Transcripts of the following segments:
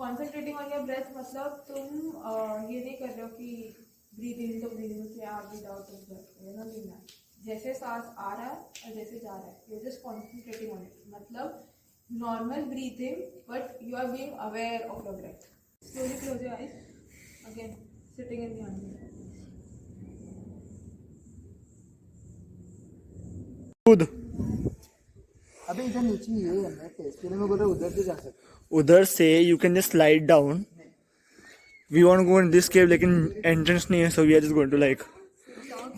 Concentrating on your breath मतलब तुम ये नहीं कर रहे हो कि ब्रीथ इन तो ब्रीथ इन से आप ब्रीथ आउट ऑफ ब्रेथ, ये ना लेना है। जैसे सांस आ रहा है और जैसे जा रहा है, you just concentrating on it, मतलब normal breathing but you are being aware of your breath. Slowly close your eyes again, sitting in the under. खुद अबे इधर नीचे ये है ना, टेस्ट के लिए मैं बोल रहा हूँ उधर से जा सकते उधर से you can just slide down. We want to go in this cave लेकिन एंट्रेंस नहीं है, so we are just going to like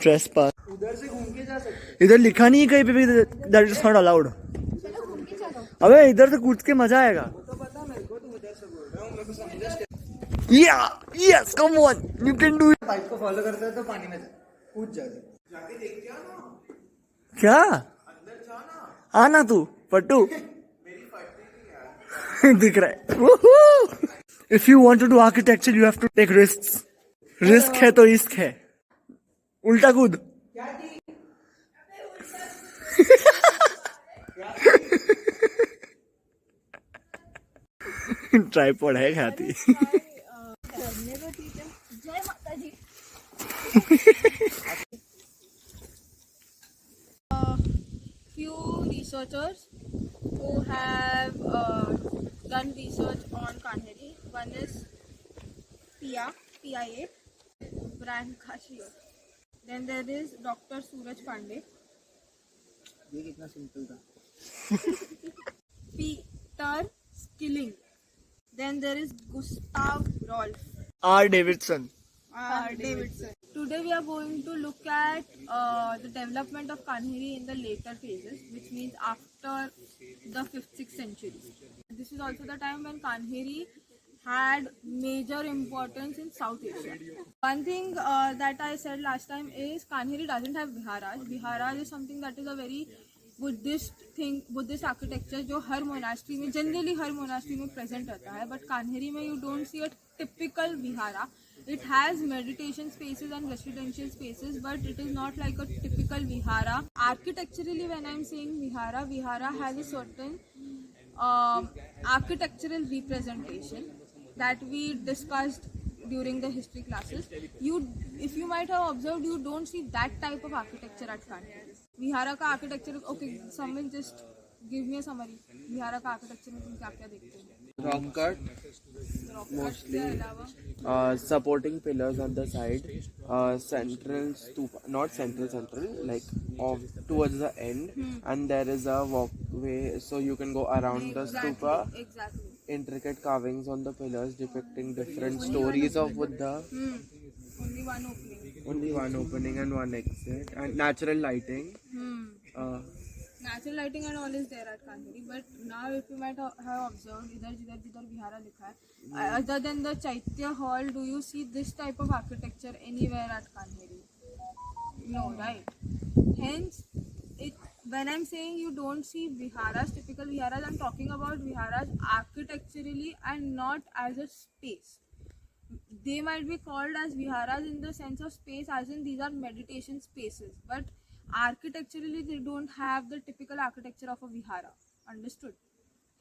trespass. उधर से घूम के जा सकते। इधर लिखा नहीं है कहीं पे भी दैट इज नॉट अलाउड. अबे इधर से कूद के मजा आएगा. तो पता मेरे को, तू उधर से बोल रहा हूँ, मेरे को समझा. या yes come on you can do it. Bike को फॉलो करता है तो पानी में कूद जाके देख के आना. क्या अंदर जाना. आना तू पट्टू. मेरी फटती दिख रहा है. If you want to do architecture you have to take risk. Risk है तो इश्क है. उल्टा कूद. ट्राइपॉड है खाती. जय माता जी. Few researchers who have done research on Kanheri. One is PIA, Brian Kashiyo. Then there is Dr. Suraj Pandey. ये कितना सिंपल था. Peter Skilling. Then there is Gustav Rolf. R. Davidson. Davidson. Today we are going to look at the development of Kanheri in the later phases, which means after the 5th, 6th century. This is also the time when Kanheri had major importance in South Asia. One thing that I said last time is Kanheri doesn't have viharas. Viharas is something that is a very Buddhist thing, Buddhist architecture जो हर monastery में, generally हर monastery में present रहता है. But Kanheri में you don't see a typical vihara. It has meditation spaces and residential spaces, but it is not like a typical vihara. Architecturally, when I'm saying vihara, vihara has a certain architectural representation that we discussed during the history classes. If you might have observed, you don't see that type of architecture at Kanheri. Vihara का architecture, okay, someone just give me a summary. Vihara का architecture में तुम क्या क्या देखते हो? Rock cut, mostly supporting pillars on the side, central stupa, not central, like off towards the end, and there is a walkway so you can go around the stupa. Exactly. Intricate carvings on the pillars depicting different stories of Buddha. Only one opening. Only one opening and one exit, and natural lighting. Natural lighting and all is there at Kanheri, but now if you might have observed, इधर जिधर vihara लिखा है, other than the Chaitya hall, do you see this type of architecture anywhere at Kanheri? No, right? Hence, when I'm saying you don't see viharas, typical viharas, I'm talking about viharas architecturally and not as a space. They might be called as viharas in the sense of space, as in these are meditation spaces, but architecturally they don't have the typical architecture of a vihara. Understood?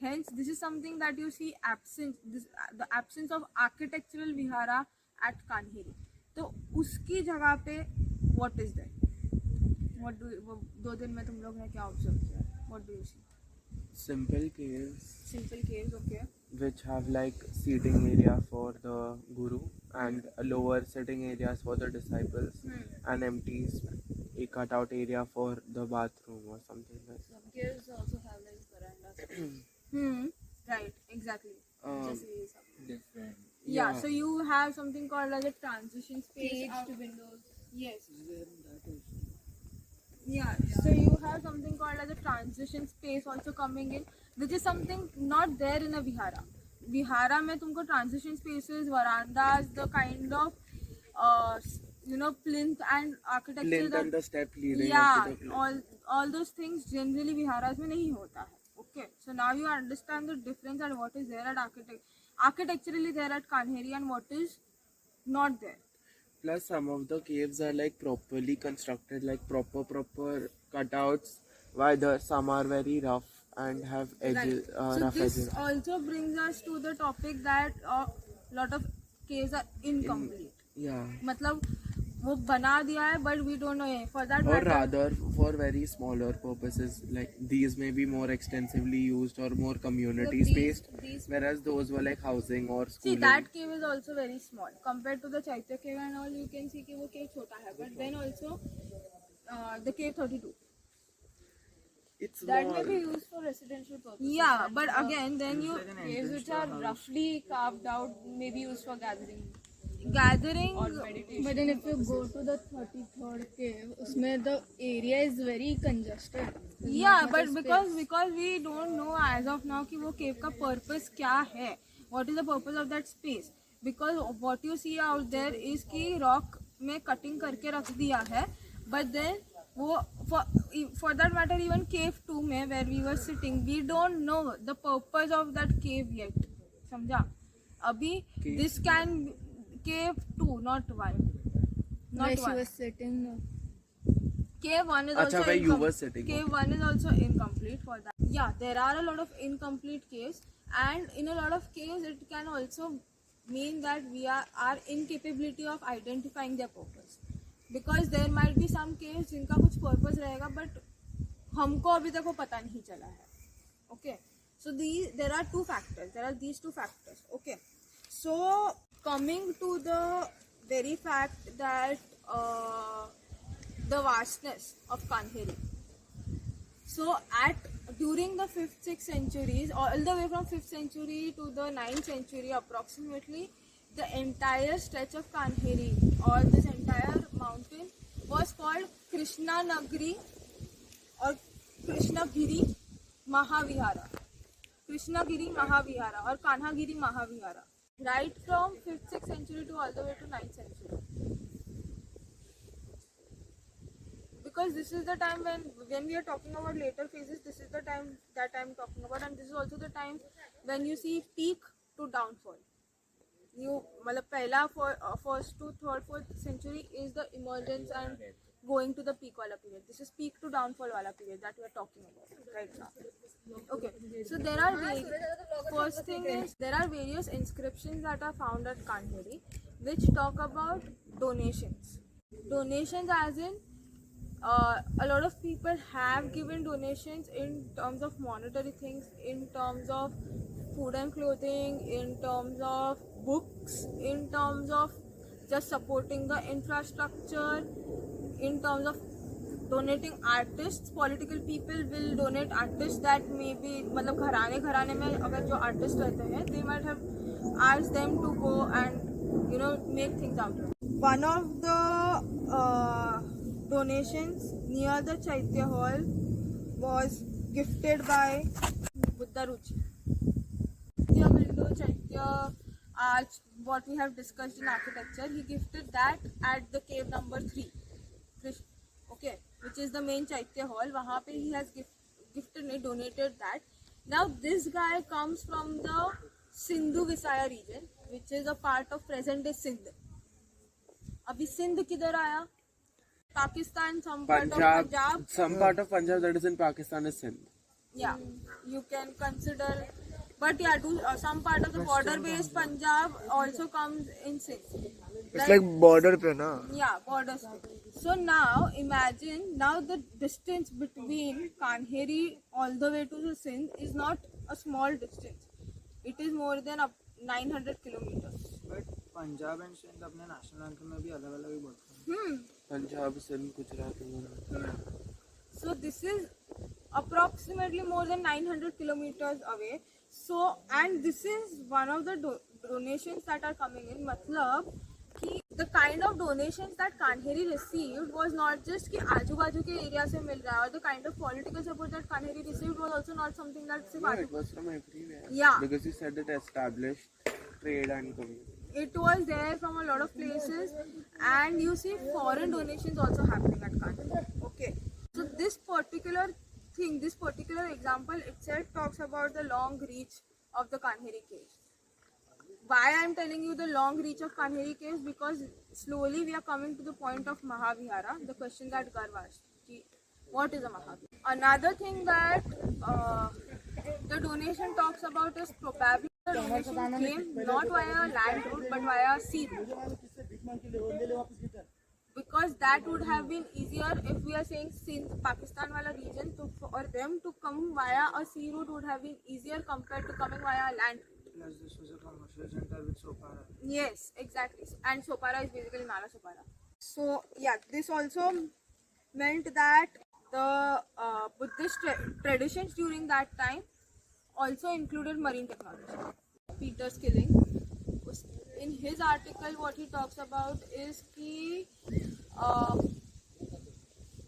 Hence, this is something that you see the absence of architectural vihara at Kanheri. तो उसकी जगह पे what is there? What do 2 दिन में तुम लोग ने क्या observe किया? What do you see? Simple caves. Simple caves, okay. Which have like seating area for the guru and lower sitting areas for the disciples, and empty a cutout area for the bathroom or something like that. Some caves also have like verandas. Right, exactly. Just say something. Different. Yeah, so you have something called as a transition space to windows. Yes. Yeah, so you have something called as a transition space also coming in, which is something not there in a vihara. Vihara में तुमको transition spaces, verandas, the kind of plinth and architecture. Plinth and the step leading. Yeah, up to the all those things generally viharas में नहीं होता है. Okay, so now you understand the difference and what is there at architecturally there at Kanheri and what is not there. Plus, some of the caves are like properly constructed, like proper cutouts, while some are very rough. and have Right. edges, So rough this edges. also brings us to the topic that a lot of caves are incomplete. Yeah. मतलब वो बना दिया है but we don't know for that Or matter. rather, for very smaller purposes, like these may be more extensively used or more community Look, spaced, these whereas those were like housing or see schooling. that cave is also very small compared to the Chaitya cave and all. You can see कि वो cave छोटा है, but then also the cave 32. It's That small. may be used for residential purposes. Yeah, but again, then you Caves which are roughly carved out may be used for gathering. gathering. But then if you go to the 33rd cave, usme the area is very congested. There's Yeah, not much but space. because we don't know as of now कि वो cave का purpose क्या है, what is the purpose of that space? Because what you see out there is कि rock में cutting करके रख दिया है, but then वो for that matter even cave 2 में where we were sitting, we don't know the purpose of that cave yet. समझा? अभी this can cave 2 not 1. Not Where she 1. was sitting. No. Cave 1 is Acha, also where you were sitting. Cave 1 is also incomplete for that. Yeah, there are a lot of incomplete caves, and in a lot of caves it can also mean that we are our incapability of identifying their purpose. Because there might be some caves जिनका कुछ purpose रहेगा, but हमको अभी तक वो पता नहीं चला है. Okay, so there are two factors. There are these two factors. Okay, so coming to the very fact that the vastness of Kanheri. So during the 5th, 6th centuries, all the way from 5th century to the 9th century approximately, the entire stretch of Kanheri or this entire mountain was called Krishna Nagri or Krishnagiri Mahavihara. Krishnagiri Mahavihara or Kanhagiri Mahavihara. Right from 5th, 6th century to all the way to 9th century. Because this is the time when we are talking about later phases, this is the time that I'm talking about, and this is also the time when you see peak to downfall. You मतलब पहला first to third, 4th century is the emergence and going to the peak wala period. This is peak to downfall wala period that we are talking about right now. Okay, so there are first thing is there are various inscriptions that are found at Kanheri which talk about donations. Donations as in a lot of people have given donations in terms of monetary things, in terms of food and clothing, in terms of books, in terms of just supporting the infrastructure, in terms of donating artists. Political people will donate artists that maybe मतलब घराने में अगर जो artists रहते हैं, they might have asked them to go and make things out of it. One of the donations near the Chaitya Hall was gifted by Buddha Ruchi. Chaitya window, Chaitya arch, what we have discussed in architecture, he gifted that at the cave number 3. Okay, which is the main Chaitya Hall. वहाँ पे he has donated that. Now this guy comes from the Sindhu Visaya region, which is a part of present day Sindh. अभी सिंध किधर आया? Pakistan, some part of Punjab. Some part of Punjab that is in Pakistan is Sindh. Yeah, you can consider, but yeah, some part of the border-based Punjab also comes in Sindh. It's like border pe na. Yeah, borders. So now imagine the distance between Kanheri all the way to the Sindh is not a small distance. It is more than 900 kilometers. But Punjab and Sindh अपने national anthem में भी अलग अलग ही बोलते हैं. Punjab, Sindh, Gujarat. So this is approximately more than 900 kilometers away. So, and this is one of the donations that are coming in. मतलब कि the kind of donations that Kanheri received was not just कि आजू बाजू के area से मिल रहा है, और the kind of political support that Kanheri received was also not something that सिर्फ Yeah, it was from everywhere. Yeah. Because you said it established trade and community. It was there from a lot of places, and you see foreign donations also happening at Kanheri. Okay, so this particular thing, this particular example itself talks about the long reach of the Kanheri caves. Why I am telling you the long reach of Kanheri caves? Because slowly we are coming to the point of Mahavihara, the question that Garv asked. What is a Mahavihara? Another thing that The donation talks about is probably the donation came not via land route but via sea route. Because that would have been easier if we are saying since Pakistan wala region, so for them to come via a sea route would have been easier compared to coming via land route. Plus, this was a commercial center with Sopara. Yes, exactly. And Sopara is basically Nala Sopara. So yeah, this also meant that the Buddhist traditions during that time also included marine technology. Peter Skilling, in his article, what he talks about is ki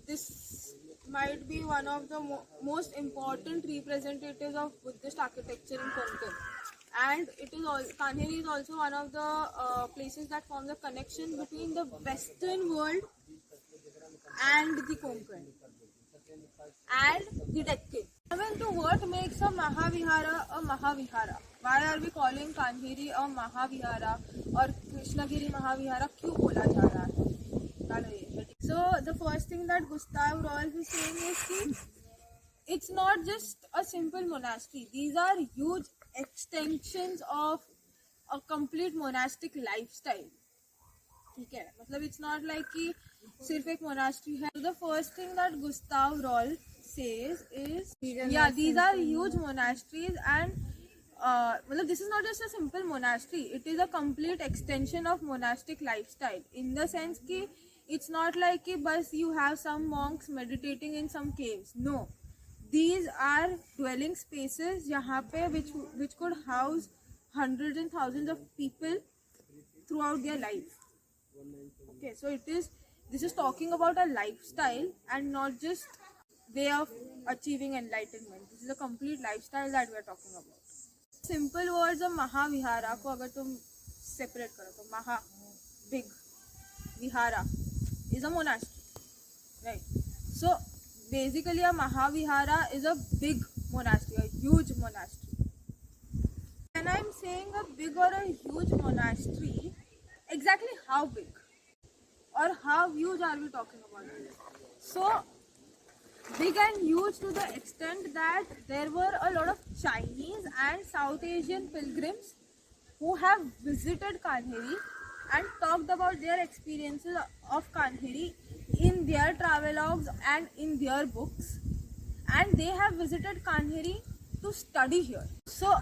this might be one of the most important representatives of Buddhist architecture in Konkan. And it is Kanheri is also one of the places that form the connection between the Western world and the Konkan and the Deccan. Coming to what makes a Mahavihara a Mahavihara? Why are we calling Kanheri a Mahavihara or Krishnagiri Mahavihara? क्यों बोला जा रहा है? So the first thing that Gustav Rolf is saying is कि it's not just a simple monastery. These are huge extensions of a complete monastic lifestyle. ठीक है, मतलब it's not like कि सिर्फ एक monastery है. So the first thing that Gustav Rolf says is, yeah, these are huge monasteries and मतलब this is not just a simple monastery. It is a complete extension of monastic lifestyle in the sense कि it's not like कि बस you have some monks meditating in some caves. No. These are dwelling spaces यहाँ पे which could house hundreds and thousands of people throughout their life. Okay, so this is talking about a lifestyle and not just way of achieving enlightenment. This is a complete lifestyle that we are talking about. Simple words of Mahavihara को अगर तुम separate करो तो Maha, big, Vihara is a monastery, right? So basically a Mahavihara is a big monastery, a huge monastery. When I'm saying a big or a huge monastery, exactly how big or how huge are we talking about? So big and huge to the extent that there were a lot of Chinese and South Asian pilgrims who have visited Kanheri and talked about their experiences of Kanheri in their travelogues and in their books, and they have visited Kanheri to study here. So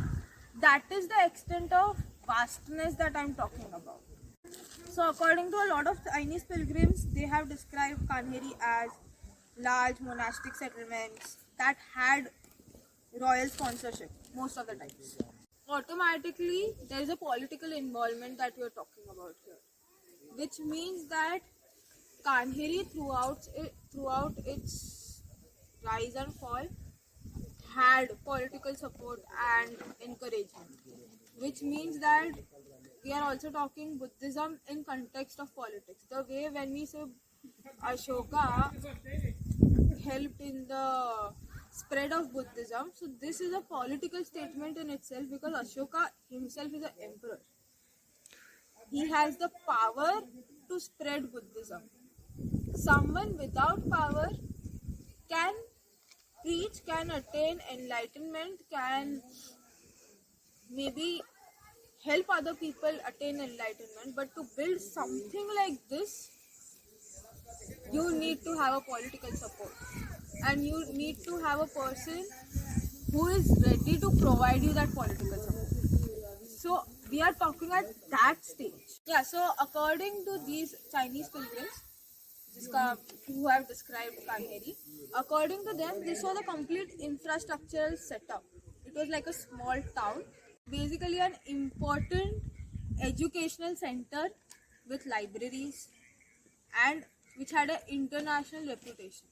that is the extent of vastness that I'm talking about. So according to a lot of Chinese pilgrims, they have described Kanheri as large monastic settlements that had royal sponsorship most of the times. Automatically there is a political involvement that we are talking about here, which means that Kanheri throughout its rise and fall had political support and encouragement, which means that we are also talking Buddhism in context of politics. The way when we say Ashoka helped in the spread of Buddhism, so this is a political statement in itself because Ashoka himself is an emperor. He has the power to spread Buddhism. Someone without power can preach, can attain enlightenment, can maybe help other people attain enlightenment, but to build something like this, you need to have a political support and you need to have a person who is ready to provide you that political support. So we are talking at that stage. Yeah, so according to these Chinese pilgrims who have described Kanheri, according to them, this was a complete infrastructural setup. It was like a small town, basically an important educational center with libraries and which had an international reputation.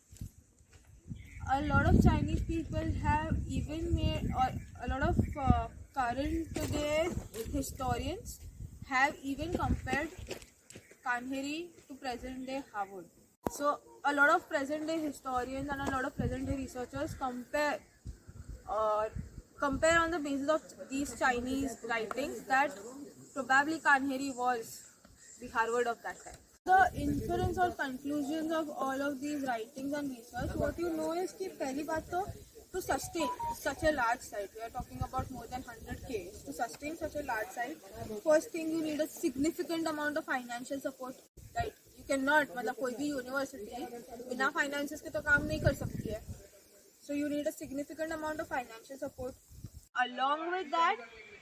A lot of Chinese people have even made, or a lot of current day historians have even compared Kanheri to present day Harvard. So a lot of present day historians and a lot of present day researchers compare on the basis of these Chinese writings that probably Kanheri was the Harvard of that time. The inference or conclusions of all of these writings and research, what you know is कि पहली बात तो to sustain such a large site, we are talking about more than 100 k's, to sustain such a large site, first thing you need a significant amount of financial support, right? You cannot, मतलब कोई भी university बिना finances के तो काम नहीं कर सकती है. So you need a significant amount of financial support. Along with that,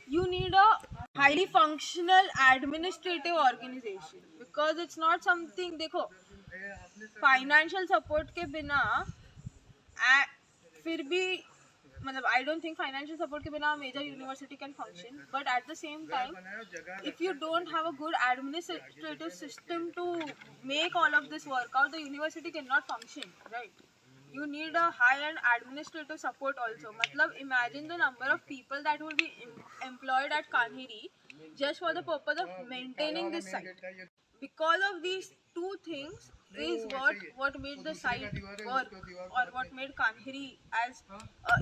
you need a highly functional administrative organization, because it's not something, देखो, financial support के बिना फिर भी मतलब I don't think financial support के बिना major university can function, but at the same time if you don't have a good administrative system to make all of this work out, the university cannot function, right? You need a high-end administrative support also. मतलब imagine the number of people that will be employed at Kanheri just for the purpose of maintaining this site. Because of these two things is what made the site work, or what made Kanheri as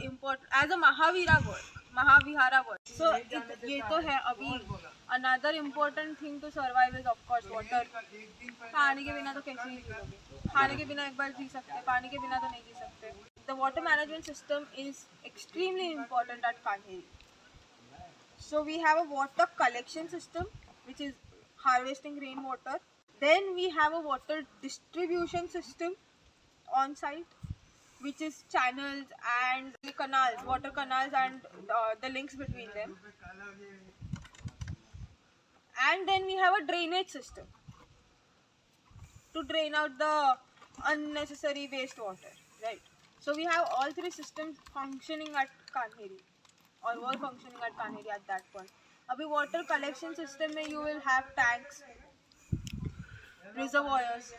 important as a Mahavihara work. So ये तो है अभी. Another important thing to survive is of course water. पानी के बिना तो कैसे ही जीओगे? खाने के बिना एक बार जी सकते हैं, पानी के बिना तो नहीं जी सकते. The water management system is extremely important at Kanheri. So we have a water collection system which is harvesting rainwater. Then we have a water distribution system on site, which is channels and canals, water canals and the links between them. And then we have a drainage system to drain out the unnecessary wastewater, right? So we have all three systems functioning at Kanheri, or were functioning at Kanheri at that point. अभी water collection system में you will have tanks, reservoirs.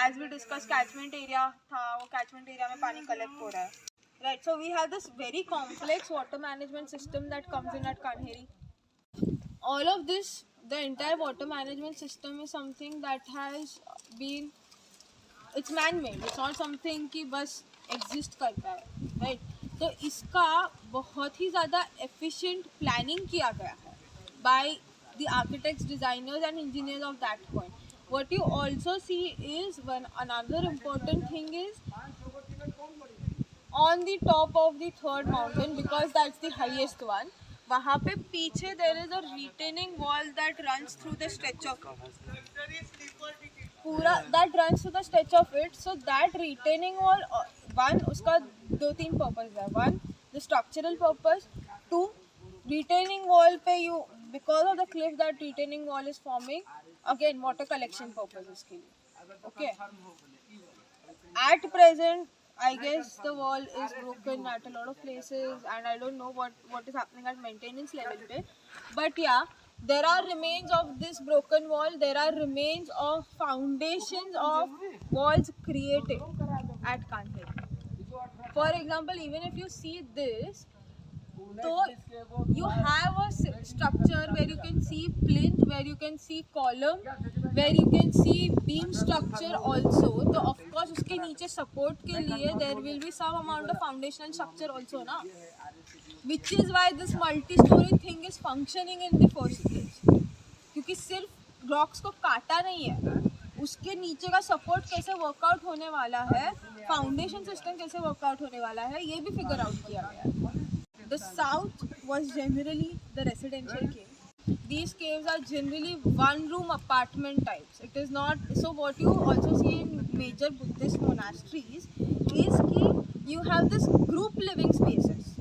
As we discussed, catchment area था, वो catchment area में पानी collect हो रहा है, right? So we have this very complex water management system that comes in at Kanheri. All of this, the entire water management system is something that has been, it's man-made. It's not something कि बस exist करता है, right? तो इसका बहुत ही ज़्यादा efficient planning किया गया है by the architects, designers and engineers of that point. What you also see is another important thing is on the top of the third mountain, because that's the highest one, वहाँ पे पीछे there is a retaining wall that runs through the stretch of it. So that retaining wall, one, उसका दो तीन purpose है. One, the structural purpose. Two, retaining wall पे you, because of the cliff that retaining wall is forming, again water collection purposes के लिए. Okay. At present, I guess the wall is broken at a lot of places, and I don't know what is happening at maintenance level पे. But yeah, there are remains of this broken wall. There are remains of foundations of walls created at Kanheri. For example, even if you see this, so you have a structure where you can see plinth, where you can see column, where you can see beam structure also. So of course उसके नीचे support के लिए there will be some amount of foundational structure also ना, which is why this multi-story thing is functioning in the first place. क्योंकि सिर्फ rocks को काटा नहीं है, उसके नीचे का support कैसे workout होने वाला है, foundation system कैसे workout होने वाला है, ये भी figure out किया गया है. The south was generally the residential cave. These caves are generally one-room apartment types. It is not, so what you also see in major Buddhist monasteries is कि you have this group living spaces.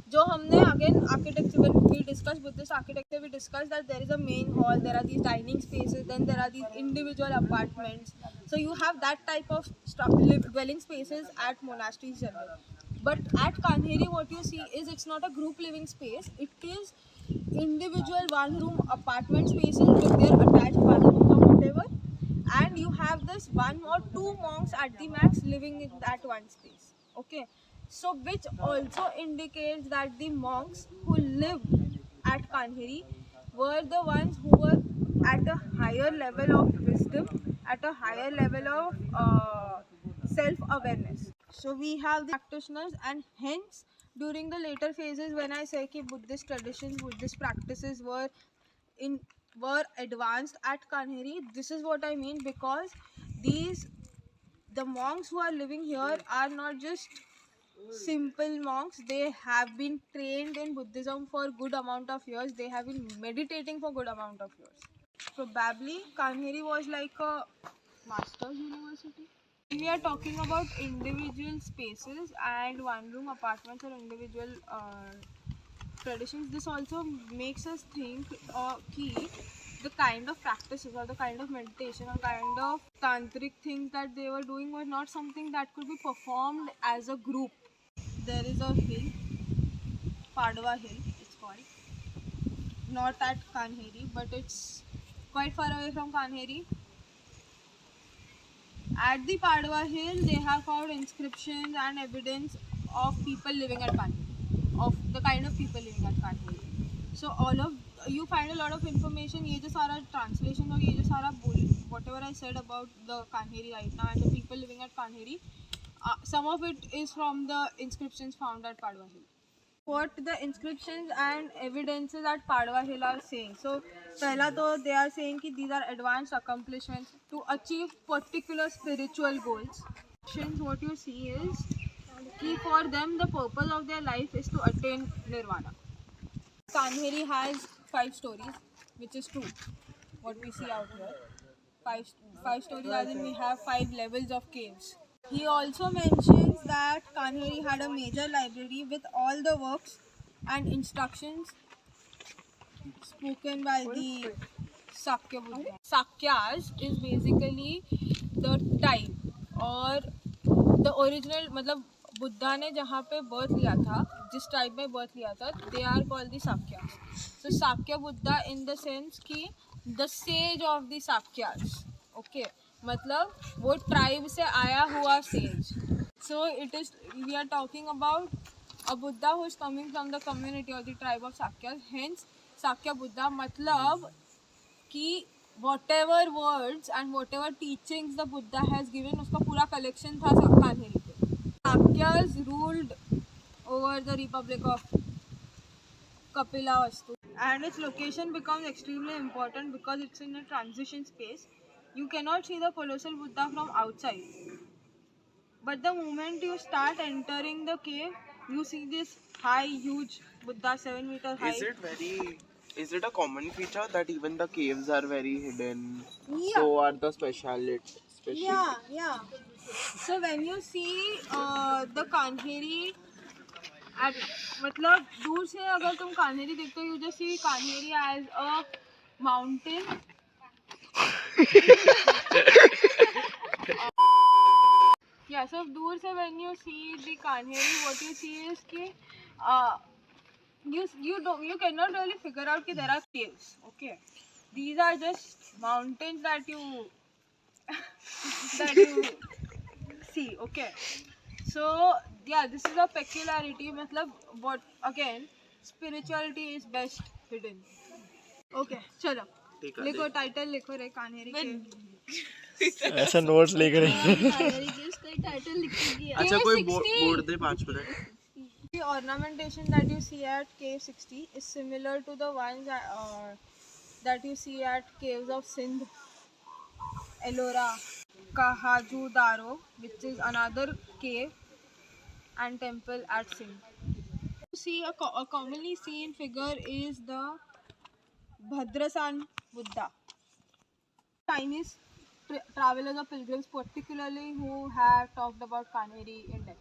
जो हमने again architecture, when we discuss Buddhist architecture, we discussed that there is a main hall, there are these dining spaces, then there are these individual apartments. So you have that type of dwelling spaces at monasteries generally. But at Kanheri, what you see is it's not a group living space. It is individual one-room apartment spaces with their attached bathroom or whatever. And you have this one or two monks at the max living in that one space. Okay. So which also indicates that the monks who lived at Kanheri were the ones who were at a higher level of wisdom, at a higher level of self-awareness. So we have the practitioners, and hence during the later phases, when I say that Buddhist traditions, Buddhist practices were advanced at Kanheri, this is what I mean, because the monks who are living here are not just simple monks. They have been trained in Buddhism for good amount of years. They have been meditating for good amount of years. Probably Kanheri was like a master's university. We are talking about individual spaces and one room apartments or individual traditions. This also makes us think the kind of practices or the kind of meditation or kind of tantric things that they were doing were not something that could be performed as a group. There is a hill, Padwa Hill it's called, not at Kanheri, but it's quite far away from Kanheri. At the Padwa Hill, they have found inscriptions and evidence of people living at Kanheri, of the kind of people living at Kanheri. So you find a lot of information. ये जो सारा translation और ये जो सारा whatever I said about the Kanheri right now and the people living at Kanheri, some of it is from the inscriptions found at Padwa Hill. What the inscriptions and evidences at Padwa Hill are saying. So, पहला तो they are saying कि these are advanced accomplishments to achieve particular spiritual goals. What you see is कि for them the purpose of their life is to attain nirvana. Kanheri has 5 stories, which is true. What we see out here, five stories, as in we have 5 levels of caves. He also mentions that Kanheri had a major library with all the works and instructions spoken by the Sakya Buddha. Sakyas is basically the type or the original, मतलब बुद्धा ने जहाँ पे birth लिया था, जिस type में birth लिया था, they are called the Sakyas. So Sakya Buddha in the sense कि the sage of the Sakyas. Okay, मतलब वो tribe से आया हुआ sage. So we are talking about a Buddha who is coming from the community or the tribe of Sakyas. Hence Sakya Buddha, मतलब कि whatever words and whatever teachings the Buddha has given, उसका पूरा collection था Kanheri पे. Sakyas ruled over the Republic of Kapilavastu, and its location becomes extremely important because it's in a transition space. You cannot see the colossal Buddha from outside, but the moment you start entering the cave, you see this high, huge Buddha, 7 meter high. Is it a common feature that even the caves are very hidden? Yeah. So are the speciality. Yeah. So when you see the Kanheri at, मतलब दूर से अगर तुम कान्हेरी देखते हो, you just see Kanheri as a mountain. Yeah, so दूर से when you see the Kanheri, what you see is कि you cannot really figure out कि there are caves. Okay, these are just mountains that you see. Okay, so yeah, this is a peculiarity. मतलब what again, spirituality is best hidden. Okay, चलो लिखो, title लिखो रे कान्हेरी के. ऐसा notes लेकर title लिख दीजिए. अच्छा कोई board they 5 minute. The ornamentation that you see at Cave 60 is similar to the ones that you see at caves of Sindh, Ellora, Kahaju Daro, which is another cave and temple at Sindh. You see a commonly seen figure is the Bhadrasan Buddha. Chinese travelers or pilgrims particularly who have talked about Kanheri in depth.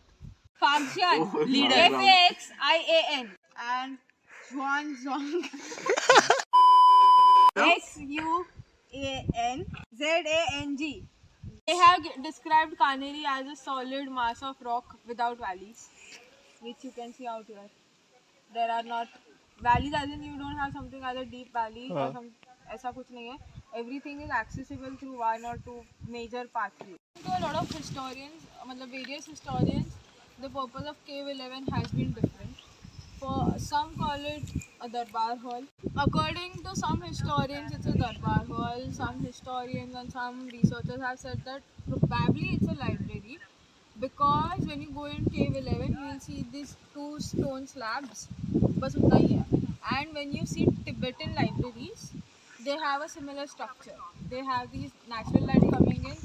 Faxian, leader, Faxian, and Xuanzang, Xuanzang. They have described Kanheri as a solid mass of rock without valleys, which you can see out here. There are not valleys, as in you don't have something as a deep valley or some. ऐसा कुछ नहीं है. Everything is accessible through 1 or 2 major pathways. To a lot of historians, मतलब various historians, the purpose of Cave 11 has been different. For some call it a Darbar Hall. According to some historians, it's a Darbar Hall. Some historians and some researchers have said that probably it's a library, because when you go in Cave 11, you will see these 2 stone slabs. बस उतना ही है. And when you see Tibetan libraries, they have a similar structure. They have these natural light coming in,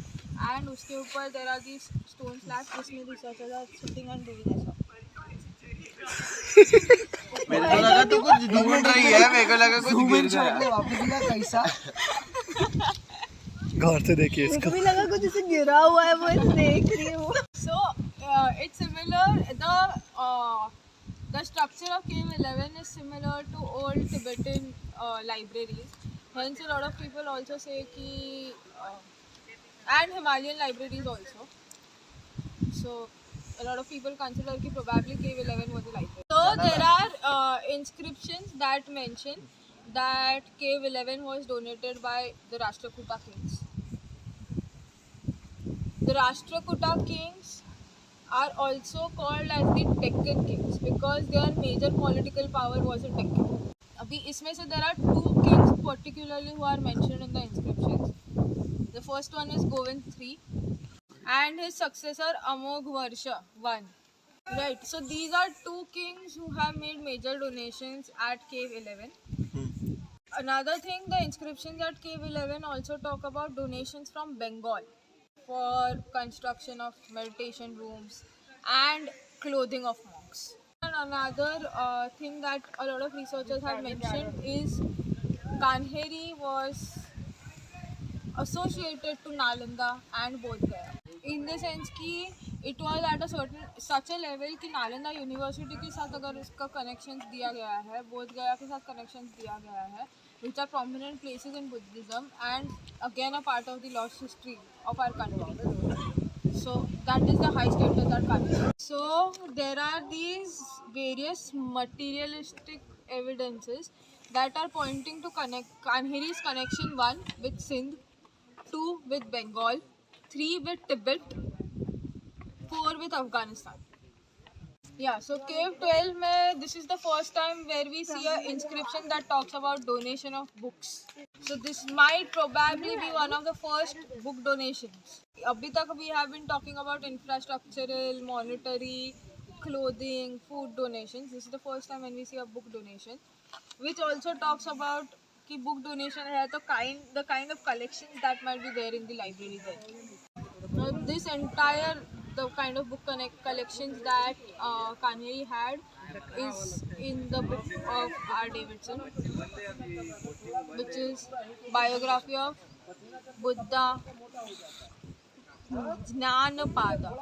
and उसके ऊपर there are these stone slabs जिसमें researchers are sitting and doing ऐसा. मेरे को लगा तू कुछ ढूंढ रही है, मेरे को लगा कुछ गिर गया। वापस दिला कैसा गौर से देखिए इसको. भी लगा कुछ ऐसे गिरा हुआ है, वो देख रही हूँ. So it's similar. The structure of Cave 11 is similar to old Tibetan libraries. Hence, a lot of people also say कि and Himalayan libraries also. So a lot of people consider कि probably Cave 11 was a library. So there are inscriptions that mention that Cave 11 was donated by the Rashtrakuta kings. The Rashtrakuta kings are also called as the Deccan kings because their major political power was in Deccan. अभी इसमें से there are two kings particularly who are mentioned in the inscriptions. The first one is Govind III and his successor Amoghavarsha I. Right, so these are two kings who have made major donations at Cave 11. Another thing, the inscriptions at Cave 11 also talk about donations from Bengal for construction of meditation rooms and clothing of monks. And another thing that a lot of researchers have mentioned is Kanheri was associated to Nalanda and Bodh Gaya. In the sense कि it was at a certain such a level कि Nalanda university के साथ अगर उसका connections दिया गया है, बोध गया के साथ connections दिया गया है, which are prominent places in Buddhism and again a part of the lost history of our country. So that is the high status that country. So there are these various materialistic evidences that are pointing to Kanheri's connection, 1 with Sindh, 2 with Bengal, 3 with Tibet, 4 with Afghanistan. Yeah, so Cave 12 mein, this is the first time where we see an inscription that talks about donation of books. So this might probably be one of the first book donations. Abhi tak we have been talking about infrastructural, monetary, clothing, food donations. This is the first time when we see a book donation, which also talks about कि book donation है तो the kind of collections that might be there in the library there. Now this entire the kind of book collections that Kanheri had is in the book of R. Davidson, which is biography of Buddha Jnanapada.